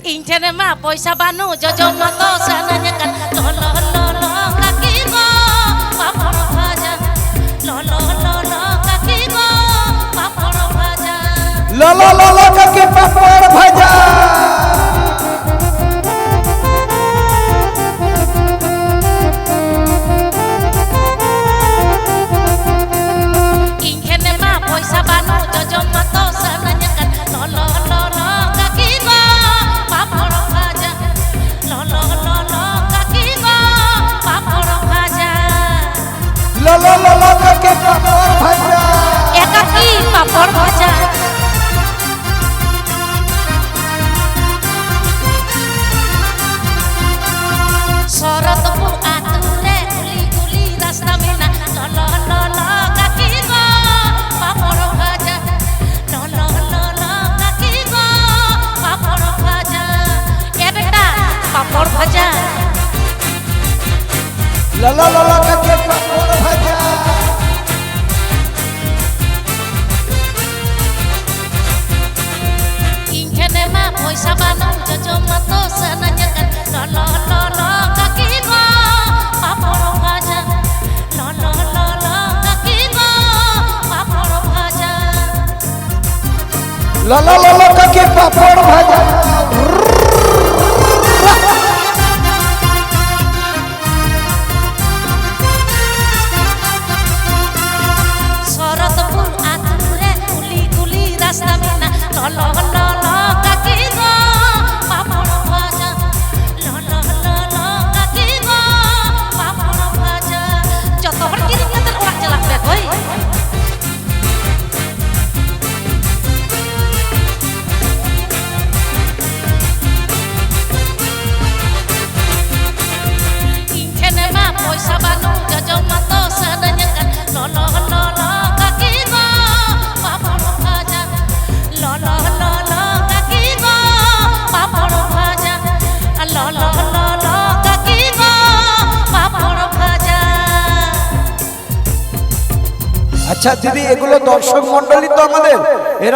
Injane ma poisa banu jojo mato sananya kan lo lo lo lo kaki go papor bhaja lo lo lo lo kaki go papor bhaja lo lo lo lo kaki papor bhaja Injane ma poisa banu jojo mato sananya kan lo lo lo lo kaki go papor bhaja lo lo lo lo kaki go papor bhaja lo lo lo lo kaki papor bhaja ekaki papor bhaja sorot tepu ature kuli-kuli rasta mina lo lo lo kaki go papor bhaja lo lo lo lo kaki go papor bhaja ya beta papor bhaja lo lo lo lo kaki papor bhaja injane ma poisa banu jojo mato sananya kan lo lo lo kaki go papor bhaja lo lo lo lo kaki go papor bhaja lo lo lo lo kaki papor bhaja sorot pun ature kuli-kuli rasta mina lo lo lo lo kaki go papor bhaja lo lo lo lo kaki go papor bhaja joto hor kirim nganter uak jelak deh boy injane ma poisa banu jojo mato sadanya kan lo lo lo lo kaki go papor bhaja lo lo lo lo kaki go papor bhaja lo lo lo lo kaki go papor bhaja আচ্ছা দিদি এগুলো দর্শক মণ্ডলী তো আমাদের এরা